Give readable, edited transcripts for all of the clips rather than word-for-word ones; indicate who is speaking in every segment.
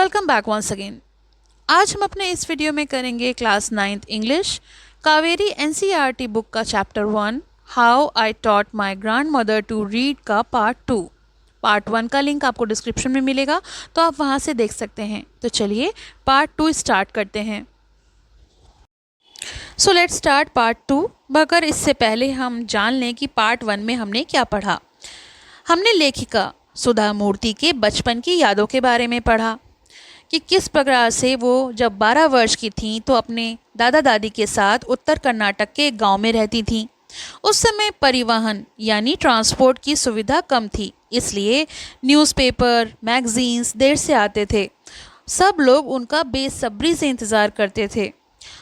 Speaker 1: Welcome back once again. आज हम अपने इस वीडियो में करेंगे class 9th English Kaveri NCERT book का chapter 1 how I taught my grandmother to read का पार्ट 2। पार्ट 1 का लिंक आपको डिस्क्रिप्शन में मिलेगा, तो आप वहाँ से देख सकते हैं। तो चलिए पार्ट 2 स्टार्ट करते हैं। So let's start part 2। मगर इससे पहले हम जान लें कि पार्ट 1 में हमने क्या पढ़ा। हमने लेखिका सुधा मूर्ति के बचपन की यादों के बारे में पढ़ा कि किस प्रकार से वो जब 12 वर्ष की थीं तो अपने दादा दादी के साथ उत्तर कर्नाटक के एक गांव में रहती थीं। उस समय परिवहन यानी ट्रांसपोर्ट की सुविधा कम थी, इसलिए न्यूज़पेपर मैगजीन्स देर से आते थे। सब लोग उनका बेसब्री से इंतज़ार करते थे।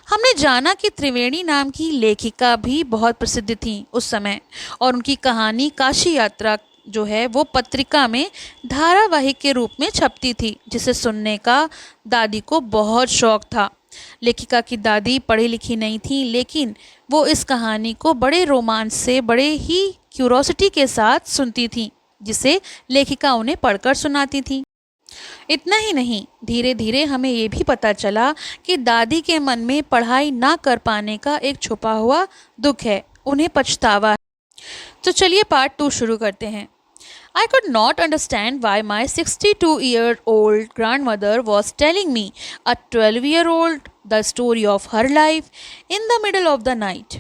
Speaker 1: हमने जाना कि त्रिवेणी नाम की लेखिका भी बहुत प्रसिद्ध थीं उस समय, और उनकी कहानी काशी यात्रा जो है वो पत्रिका में धारावाहिक के रूप में छपती थी, जिसे सुनने का दादी को बहुत शौक था। लेखिका की दादी पढ़ी लिखी नहीं थी, लेकिन वो इस कहानी को बड़े रोमांच से, बड़े ही क्यूरोसिटी के साथ सुनती थी, जिसे लेखिका उन्हें पढ़कर सुनाती थी। इतना ही नहीं, धीरे धीरे हमें ये भी पता चला कि दादी के मन में पढ़ाई ना कर पाने का एक छुपा हुआ दुख है, उन्हें पछतावा है। तो चलिए पार्ट 2 शुरू करते हैं। I could not understand why my 62-year-old grandmother was telling me, a 12-year-old, the story of her life in the middle of the night.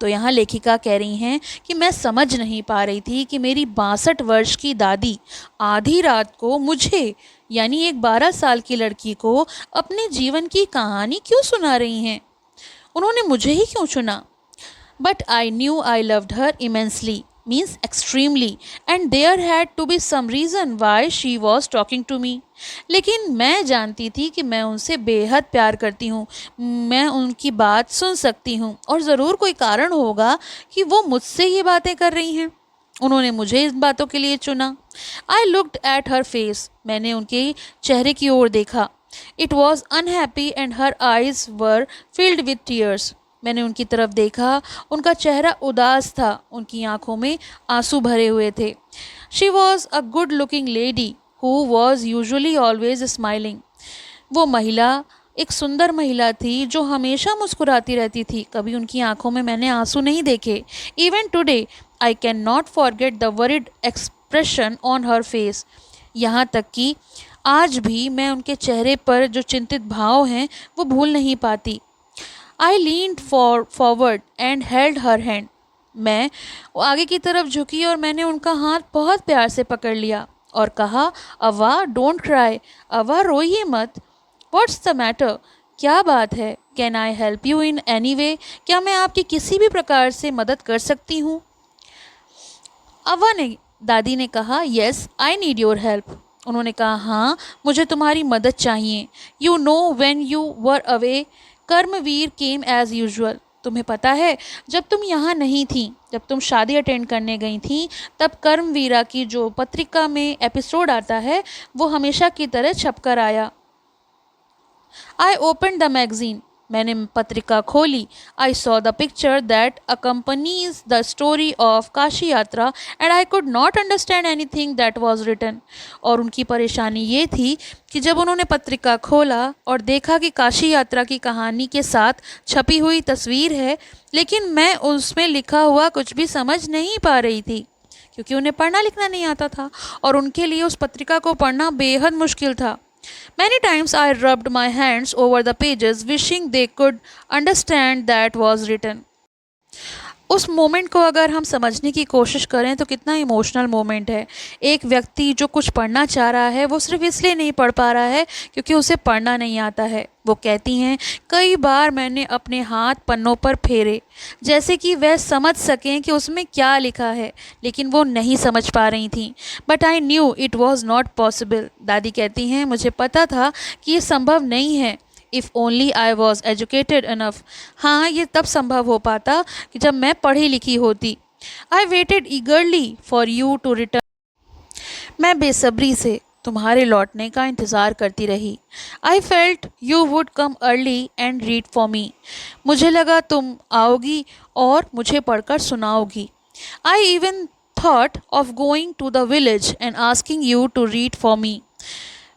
Speaker 1: तो यहाँ लेखिका कह रही हैं कि मैं समझ नहीं पा रही थी कि मेरी 62 वर्ष की दादी आधी रात को मुझे यानी एक 12 साल की लड़की को अपने जीवन की कहानी क्यों सुना रही हैं। उन्होंने मुझे ही क्यों चुना। But I knew I loved her immensely, means extremely, and there had to be some reason why she was talking to me. लेकिन मैं जानती थी कि मैं उनसे बेहद प्यार करती हूँ, मैं उनकी बात सुन सकती हूँ, और ज़रूर कोई कारण होगा कि वो मुझसे ये बातें कर रही हैं। उन्होंने मुझे इन बातों के लिए चुना। I looked at her face, मैंने उनके चेहरे की ओर देखा। It was unhappy and her eyes were filled with tears. मैंने उनकी तरफ देखा, उनका चेहरा उदास था, उनकी आंखों में आंसू भरे हुए थे। She was a good looking lady who was usually always smiling. वो महिला एक सुंदर महिला थी जो हमेशा मुस्कुराती रहती थी, कभी उनकी आंखों में मैंने आंसू नहीं देखे। Even today I can not forget the worried expression on her face. यहाँ तक कि आज भी मैं उनके चेहरे पर जो चिंतित भाव हैं वो भूल नहीं पाती। I leaned forward and held her hand. मैं आगे की तरफ झुकी और मैंने उनका हाथ बहुत प्यार से पकड़ लिया और कहा, अवा डोंट क्राई, अवा रोइए मत। What's the matter? क्या बात है? Can I help you in any way? क्या मैं आपकी किसी भी प्रकार से मदद कर सकती हूँ? दादी ने कहा, Yes, I need your help. उन्होंने कहा, हाँ मुझे तुम्हारी मदद चाहिए। You know when you were away, Karmaveer came as usual. तुम्हें पता है जब तुम यहाँ नहीं थी, जब तुम शादी अटेंड करने गई थी, तब कर्मवीरा की जो पत्रिका में एपिसोड आता है वो हमेशा की तरह छपकर आया। आई ओपन द मैगजीन, मैंने पत्रिका खोली। I saw the picture that accompanies the story of Kashi Yatra and I could not understand anything that was written. और उनकी परेशानी ये थी कि जब उन्होंने पत्रिका खोला और देखा कि काशी यात्रा की कहानी के साथ छपी हुई तस्वीर है, लेकिन मैं उसमें लिखा हुआ कुछ भी समझ नहीं पा रही थी, क्योंकि उन्हें पढ़ना लिखना नहीं आता था और उनके लिए उस पत्रिका को पढ़ना बेहद मुश्किल था। Many times I rubbed my hands over the pages, wishing they could understand that was written. उस मोमेंट को अगर हम समझने की कोशिश करें तो कितना इमोशनल मोमेंट है। एक व्यक्ति जो कुछ पढ़ना चाह रहा है वो सिर्फ इसलिए नहीं पढ़ पा रहा है क्योंकि उसे पढ़ना नहीं आता है। वो कहती हैं, कई बार मैंने अपने हाथ पन्नों पर फेरे जैसे कि वह समझ सकें कि उसमें क्या लिखा है, लेकिन वो नहीं समझ पा रही थी। But I knew it was not possible. दादी कहती हैं, मुझे पता था कि ये संभव नहीं है। If only I was educated enough. हाँ, ये तब संभव हो पाता कि जब मैं पढ़ी लिखी होती। I waited eagerly for you to return. मैं बेसब्री से तुम्हारे लौटने का इंतज़ार करती रही। I felt you would come early and read for me. मुझे लगा तुम आओगी और मुझे पढ़कर सुनाओगी। I even thought of going to the village and asking you to read for me.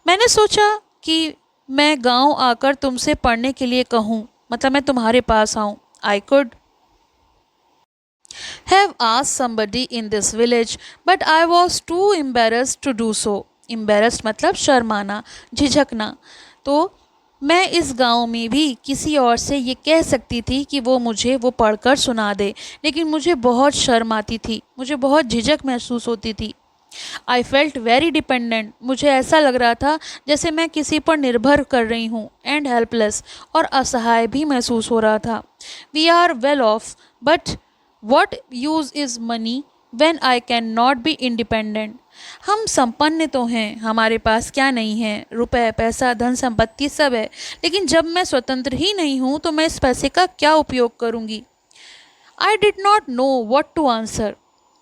Speaker 1: मैंने सोचा कि मैं गांव आकर तुमसे पढ़ने के लिए कहूँ, मतलब मैं तुम्हारे पास आऊँ। I could have asked somebody in this village, but I was too embarrassed to do so. Embarrassed मतलब शर्माना, झिझकना। तो मैं इस गांव में भी किसी और से ये कह सकती थी कि वो मुझे वो पढ़कर सुना दे, लेकिन मुझे बहुत शर्म आती थी, मुझे बहुत झिझक महसूस होती थी। आई फेल्ट वेरी डिपेंडेंट, मुझे ऐसा लग रहा था जैसे मैं किसी पर निर्भर कर रही हूँ, एंड हेल्पलेस, और असहाय भी महसूस हो रहा था। We are well off, but what use is money when I can not be independent. हम संपन्न तो हैं, हमारे पास क्या नहीं है, रुपए, पैसा, धन संपत्ति सब है, लेकिन जब मैं स्वतंत्र ही नहीं हूँ तो मैं इस पैसे का क्या उपयोग करूँगी। I did not know what to answer.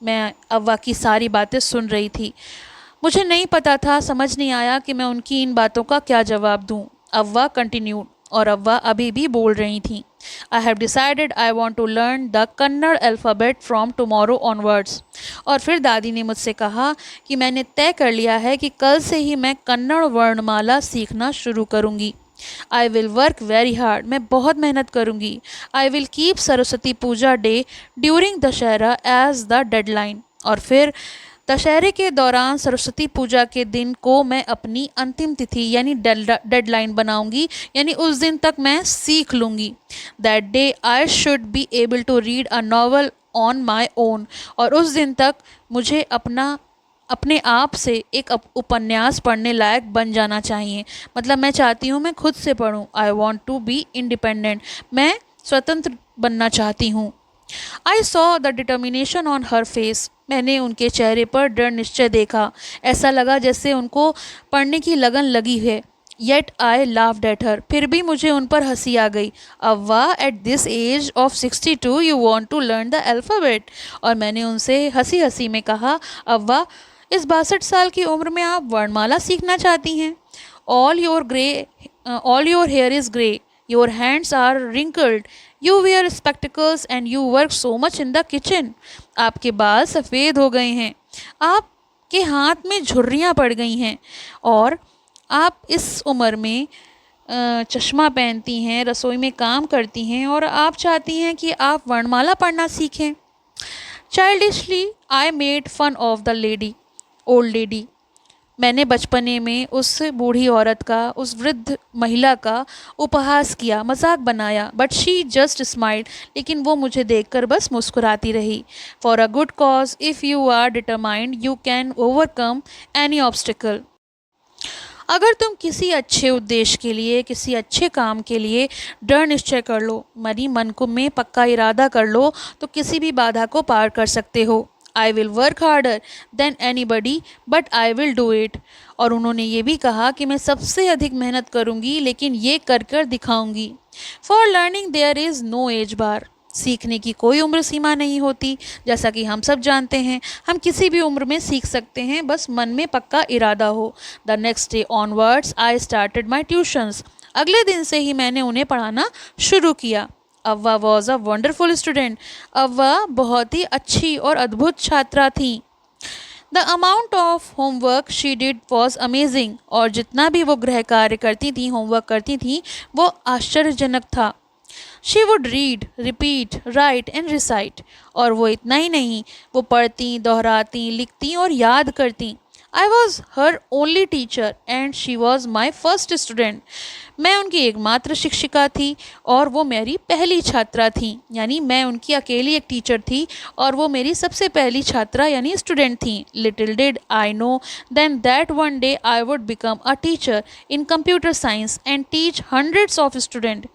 Speaker 1: मैं अव्वा की सारी बातें सुन रही थी, मुझे नहीं पता था, समझ नहीं आया कि मैं उनकी इन बातों का क्या जवाब दूँ। अव्वा कंटिन्यूड, और अव्वा अभी भी बोल रही थी। I have decided I want to learn the Kannada alphabet from tomorrow onwards. और फिर दादी ने मुझसे कहा कि मैंने तय कर लिया है कि कल से ही मैं कन्नड़ वर्णमाला सीखना शुरू करूँगी। I will work very hard, मैं बहुत मेहनत करूँगी। I will keep Saraswati puja day during Dussehra as the deadline. और फिर दशहरे के दौरान सरस्वती पूजा के दिन को मैं अपनी अंतिम तिथि यानी डेडलाइन बनाऊंगी, यानी उस दिन तक मैं सीख लूँगी। That day I should be able to read a novel on my own. और उस दिन तक मुझे अपने आप से एक उपन्यास पढ़ने लायक बन जाना चाहिए। मतलब मैं चाहती हूँ मैं खुद से पढ़ूँ। I want to be independent, मैं स्वतंत्र बनना चाहती हूँ। I saw the determination on her face, मैंने उनके चेहरे पर दृढ़ निश्चय देखा। ऐसा लगा जैसे उनको पढ़ने की लगन लगी है। Yet I laughed at her, फिर भी मुझे उन पर हंसी आ गई। Avva, at this age of 62 you want to learn the alphabet. और मैंने उनसे हंसी हंसी में कहा, अव्वा, इस 62 साल की उम्र में आप वर्णमाला सीखना चाहती हैं। All your hair is grey, your hands are wrinkled, you wear spectacles and you work so much in the kitchen. आपके बाल सफ़ेद हो गए हैं, आपके हाथ में झुर्रियाँ पड़ गई हैं, और आप इस उम्र में चश्मा पहनती हैं, रसोई में काम करती हैं, और आप चाहती हैं कि आप वर्णमाला पढ़ना सीखें। Childishly I made fun of the old lady. मैंने बचपने में उस बूढ़ी औरत का, उस वृद्ध महिला का उपहास किया, मजाक बनाया। बट शी जस्ट स्माइल्ड, लेकिन वो मुझे देखकर बस मुस्कुराती रही। For a good cause if you are determined you can overcome any obstacle. अगर तुम किसी अच्छे उद्देश्य के लिए, किसी अच्छे काम के लिए दृढ़ निश्चय कर लो, मन को में पक्का इरादा कर लो, तो किसी भी बाधा को पार कर सकते हो। आई will work harder than any buddy but I will do it. और उन्होंने ये भी कहा कि मैं सबसे अधिक मेहनत करूँगी, लेकिन ये कर कर दिखाऊँगी। For learning there is no age bar, सीखने की कोई उम्र सीमा नहीं होती। जैसा कि हम सब जानते हैं, हम किसी भी उम्र में सीख सकते हैं, बस मन में पक्का इरादा हो। The next day onwards I started my tuitions. अगले दिन से ही मैंने उन्हें पढ़ाना शुरू किया। अव्वा वॉज अ वंडरफुल स्टूडेंट, अव्वा बहुत ही अच्छी और अद्भुत छात्रा थी। The amount of homework she did was amazing, और जितना भी वो गृह कार्य करती थी, होमवर्क करती थी, वो आश्चर्यजनक था। She would read, repeat, right and recite. और वो इतना ही नहीं, वो पढ़ती, दोहराती, लिखती और याद करती। I was her only teacher and she was my first student. मैं उनकी एकमात्र शिक्षिका थी और वो मेरी पहली छात्रा थी। यानी मैं उनकी अकेली एक टीचर थी और वो मेरी सबसे पहली छात्रा यानी स्टूडेंट थी। Little did I know then that one day I would become a teacher in computer science and teach hundreds of student.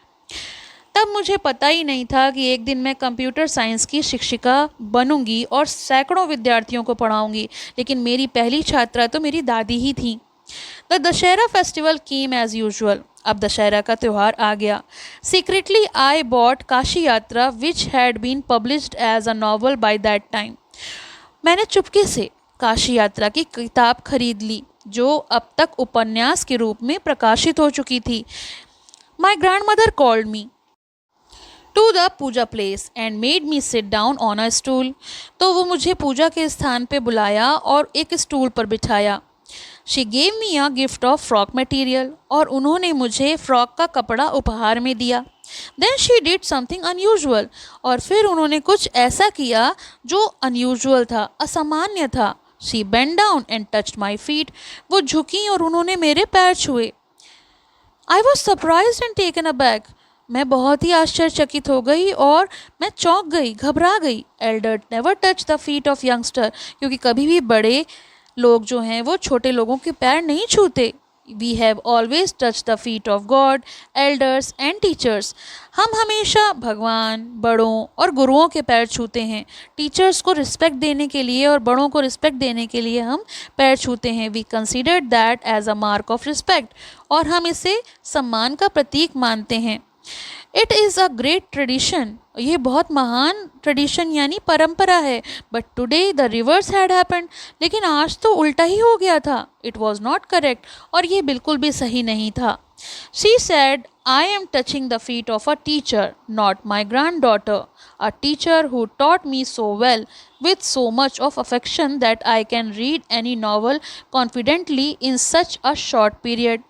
Speaker 1: तब मुझे पता ही नहीं था कि एक दिन मैं कंप्यूटर साइंस की शिक्षिका बनूंगी और सैकड़ों विद्यार्थियों को पढ़ाऊंगी, लेकिन मेरी पहली छात्रा तो मेरी दादी ही थी। The Dussehra festival came as usual. अब दशहरा का त्यौहार आ गया। Secretly I bought Kashi Yatra which had been published as a novel by that time. मैंने चुपके से काशी यात्रा की किताब खरीद ली, जो अब तक उपन्यास के रूप में प्रकाशित हो चुकी थी। My grandmother called me to the puja place and made me sit down on a stool. तो वो मुझे पूजा के स्थान पे बुलाया और एक स्टूल पर बिठाया। She gave me a gift of frock material, और उन्होंने मुझे फ्रॉक का कपड़ा उपहार में दिया। Then she did something unusual, और फिर उन्होंने कुछ ऐसा किया जो अनयूजुअल था, असामान्य था। She bend down and touched my feet, वो झुकी और उन्होंने मेरे पैर छुए। I was surprise and taken aback, मैं बहुत ही आश्चर्यचकित हो गई और मैं चौंक गई, घबरा गई। Elder never touch the feet of youngster, क्योंकि कभी भी बड़े लोग जो हैं वो छोटे लोगों के पैर नहीं छूते। We have always touch the feet of God, elders and teachers, हम हमेशा भगवान, बड़ों और गुरुओं के पैर छूते हैं। टीचर्स को रिस्पेक्ट देने के लिए और बड़ों को रिस्पेक्ट देने के लिए हम पैर छूते हैं। We consider that as a mark of respect, और हम इसे सम्मान का प्रतीक मानते हैं। It is a great tradition, ये बहुत महान ट्रेडिशन यानी परंपरा है। But today the reverse had happened, लेकिन आज तो उल्टा ही हो गया था। इट वॉज नॉट करेक्ट, और ये बिल्कुल भी सही नहीं था। She said, I am touching the feet of a teacher, not my grand daughter, a teacher who taught me so well with so much of affection that I can read any novel confidently in such a short period.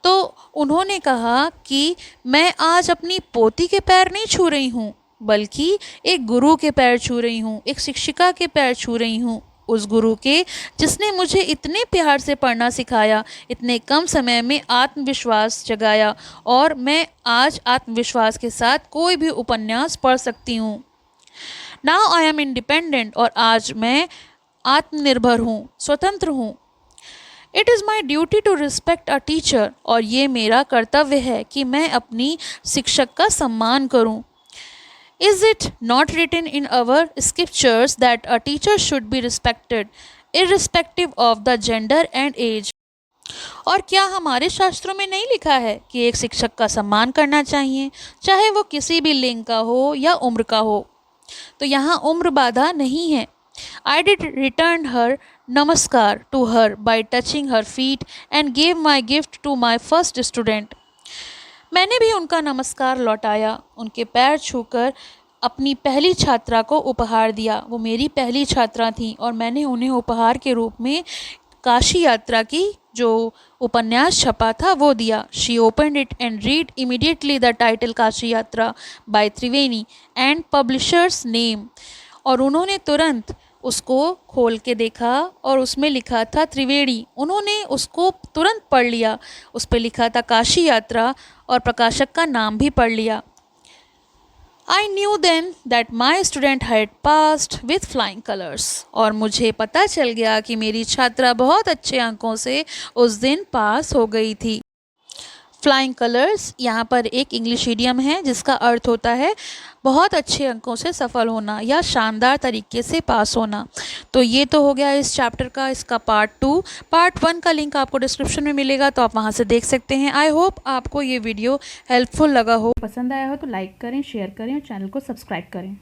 Speaker 1: तो उन्होंने कहा कि मैं आज अपनी पोती के पैर नहीं छू रही हूँ, बल्कि एक गुरु के पैर छू रही हूँ, एक शिक्षिका के पैर छू रही हूँ, उस गुरु के जिसने मुझे इतने प्यार से पढ़ना सिखाया, इतने कम समय में आत्मविश्वास जगाया, और मैं आज आत्मविश्वास के साथ कोई भी उपन्यास पढ़ सकती हूँ। नाउ आई एम इंडिपेंडेंट, और आज मैं आत्मनिर्भर हूँ, स्वतंत्र हूँ। It is my duty to respect a teacher, और ये मेरा कर्तव्य है कि मैं अपनी शिक्षक का सम्मान करूँ। Is it not written in our scriptures that a teacher should be respected irrespective of the gender and age, और क्या हमारे शास्त्रों में नहीं लिखा है कि एक शिक्षक का सम्मान करना चाहिए, चाहे वो किसी भी लिंग का हो या उम्र का हो। तो यहाँ उम्र बाधा नहीं है। I did return her namaskar to her by touching her feet and gave my gift to my first student. मैंने भी उनका नमस्कार लौटाया, उनके पैर छूकर अपनी पहली छात्रा को उपहार दिया। वो मेरी पहली छात्रा थी, और मैंने उन्हें उपहार के रूप में काशी यात्रा की जो उपन्यास छपा था वो दिया। She opened it and read immediately the title Kashi Yatra by Triveni and publishers name, और उन्होंने तुरंत उसको खोल के देखा और उसमें लिखा था त्रिवेणी। उन्होंने उसको तुरंत पढ़ लिया, उस पर लिखा था काशी यात्रा, और प्रकाशक का नाम भी पढ़ लिया। I knew then that my student had passed with flying colours, और मुझे पता चल गया कि मेरी छात्रा बहुत अच्छे अंकों से उस दिन पास हो गई थी। फ्लाइंग कलर्स यहाँ पर एक इंग्लिश इडियम है जिसका अर्थ होता है बहुत अच्छे अंकों से सफल होना या शानदार तरीके से पास होना। तो ये तो हो गया इस चैप्टर का, इसका पार्ट 2। पार्ट 1 का लिंक आपको डिस्क्रिप्शन में मिलेगा, तो आप वहाँ से देख सकते हैं। आई होप आपको ये वीडियो हेल्पफुल लगा हो।
Speaker 2: पसंद आया हो तो लाइक करें, शेयर करें और चैनल को सब्सक्राइब करें।